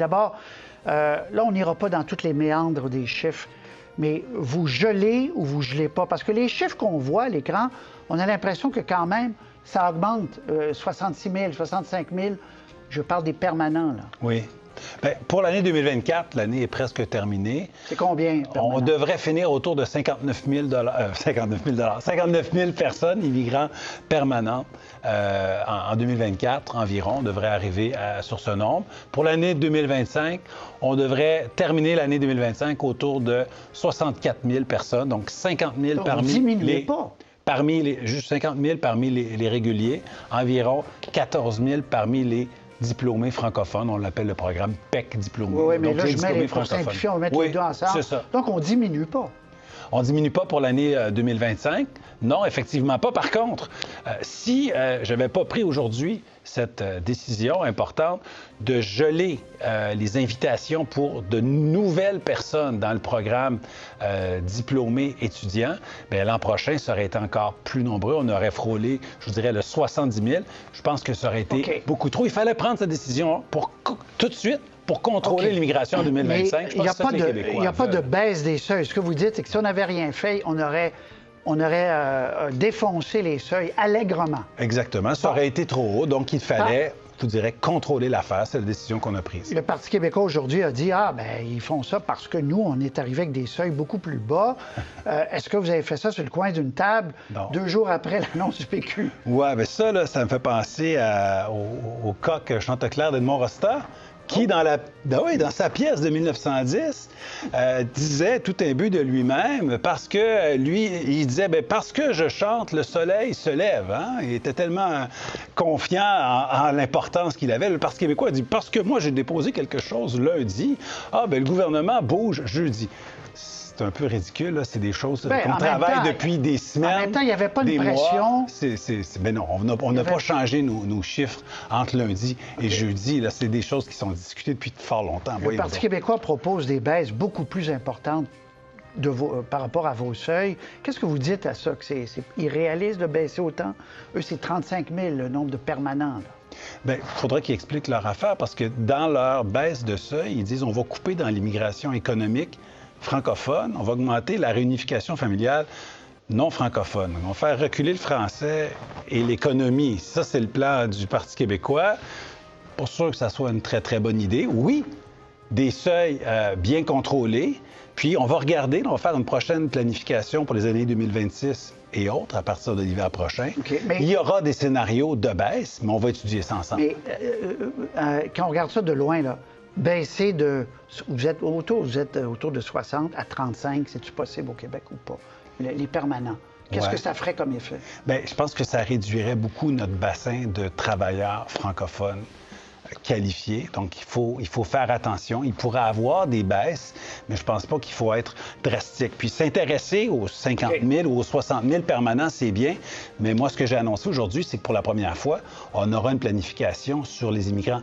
D'abord, là, on n'ira pas dans toutes les méandres des chiffres, mais vous gelez ou vous gelez pas? Parce que les chiffres qu'on voit à l'écran, on a l'impression que quand même, ça augmente 66 000, 65 000. Je parle des permanents, là. Oui. Bien, pour l'année 2024, l'année est presque terminée. C'est combien? Permanent? On devrait finir autour de 59 000 personnes, immigrants permanents en 2024 environ. On devrait arriver sur ce nombre. Pour l'année 2025, on devrait terminer l'année 2025 autour de 64 000 personnes, donc 50 000 parmi les... les... pas. Juste 50 000 parmi les réguliers, environ 14 000 parmi les diplômés francophones. On l'appelle le programme PEC diplômé. Oui, mais donc, là, je mets pour simplifier, on va mettre les deux ensemble. C'est ça. Donc, on ne diminue pas. On ne diminue pas pour l'année 2025. Non, effectivement pas. Par contre, si je n'avais pas pris aujourd'hui cette décision importante de geler les invitations pour de nouvelles personnes dans le programme diplômés étudiants, bien, l'an prochain, ça aurait été encore plus nombreux. On aurait frôlé, je vous dirais, le 70 000. Je pense que ça aurait été beaucoup trop. Il fallait prendre cette décision pour tout de suite pour contrôler l'immigration en 2025. Il n'y a pas de baisse des seuils. Ce que vous dites, c'est que si on n'avait rien fait, on aurait défoncé les seuils allègrement. Exactement. Ça aurait été trop haut. Donc, il fallait, je vous dirais, contrôler l'affaire. C'est la décision qu'on a prise. Le Parti québécois aujourd'hui a dit, ils font ça parce que nous, on est arrivé avec des seuils beaucoup plus bas. Est-ce que vous avez fait ça sur le coin d'une table 2 jours après l'annonce du PQ? Oui, mais ça, là, ça me fait penser au coq Chanteclair d'Edmond Rosta, qui, dans sa pièce de 1910, disait tout imbu de lui-même, parce que lui, il disait, parce que je chante, le soleil se lève. Hein? Il était tellement confiant en l'importance qu'il avait. Le Parti québécois dit, parce que moi, j'ai déposé quelque chose lundi, le gouvernement bouge jeudi. C'est un peu ridicule, là. C'est des choses qu'on travaille depuis des semaines. En même temps, il n'y avait pas de pression. Mais non, on n'a pas changé nos chiffres entre lundi et jeudi. Là, c'est des choses qui sont discutées depuis fort longtemps. Le Parti québécois propose des baisses beaucoup plus importantes par rapport à vos seuils. Qu'est-ce que vous dites à ça? Que c'est irréaliste de baisser autant? Eux, c'est 35 000, le nombre de permanents, là. Bien, il faudra qu'ils expliquent leur affaire parce que dans leur baisse de seuil, ils disent on va couper dans l'immigration économique francophone, on va augmenter la réunification familiale non francophone. On va faire reculer le français et l'économie. Ça, c'est le plan du Parti québécois. Pas sûr que ça soit une très, très bonne idée. Oui, des seuils bien contrôlés. Puis, on va regarder, on va faire une prochaine planification pour les années 2026 et autres à partir de l'hiver prochain. Il y aura des scénarios de baisse, mais on va étudier ça ensemble. Mais quand on regarde ça de loin, là, baisser de... Vous êtes autour de 60 à 35, c'est-tu possible au Québec ou pas? Les permanents. Qu'est-ce que ça ferait comme effet? Bien, je pense que ça réduirait beaucoup notre bassin de travailleurs francophones qualifiés. Donc, il faut faire attention. Il pourrait avoir des baisses, mais je pense pas qu'il faut être drastique. Puis s'intéresser aux 50 000 ou aux 60 000 permanents, c'est bien. Mais moi, ce que j'ai annoncé aujourd'hui, c'est que pour la première fois, on aura une planification sur les immigrants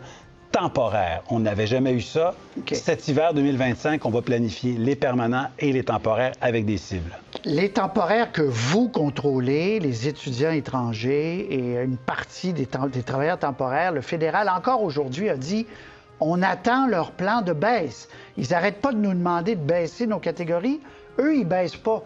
temporaire. On n'avait jamais eu ça. Cet hiver 2025, on va planifier les permanents et les temporaires avec des cibles. Les temporaires que vous contrôlez, les étudiants étrangers et une partie des travailleurs temporaires, le fédéral, encore aujourd'hui, a dit on attend leur plan de baisse. Ils n'arrêtent pas de nous demander de baisser nos catégories. Eux, ils ne baissent pas.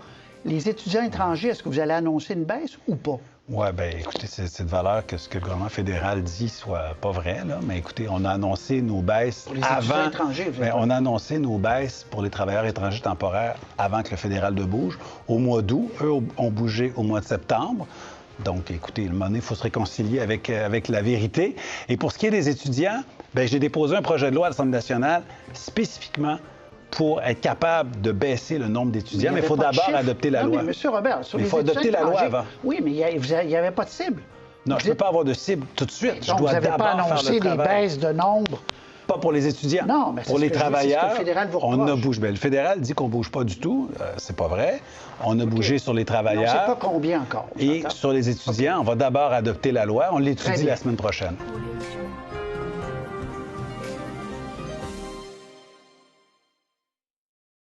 Les étudiants étrangers, est-ce que vous allez annoncer une baisse ou pas? Oui, bien, écoutez, c'est de valeur que ce que le gouvernement fédéral dit soit pas vrai, là. Mais écoutez, on a annoncé nos baisses pour les étudiants étrangers, on a annoncé nos baisses pour les travailleurs étrangers temporaires avant que le fédéral ne bouge. Au mois d'août, eux ont bougé au mois de septembre. Donc, écoutez, à un moment donné, il faut se réconcilier avec la vérité. Et pour ce qui est des étudiants, bien, j'ai déposé un projet de loi à l'Assemblée nationale spécifiquement pour être capable de baisser le nombre d'étudiants. Mais il faut d'abord adopter la loi. Mais M. Robert, sur il faut adopter la loi avant. Oui, mais il n'y avait pas de cible. Non, je ne peux pas avoir de cible tout de suite. Donc, vous n'avez pas annoncé des baisses de nombre? Pas pour les étudiants. Non, mais pour les travailleurs, le fédéral vous reproche. On a bougé. Bien, le fédéral dit qu'on ne bouge pas du tout. C'est pas vrai. On a bougé sur les travailleurs. On ne sait pas combien encore. Et sur les étudiants, on va d'abord adopter la loi. On l'étudie la semaine prochaine.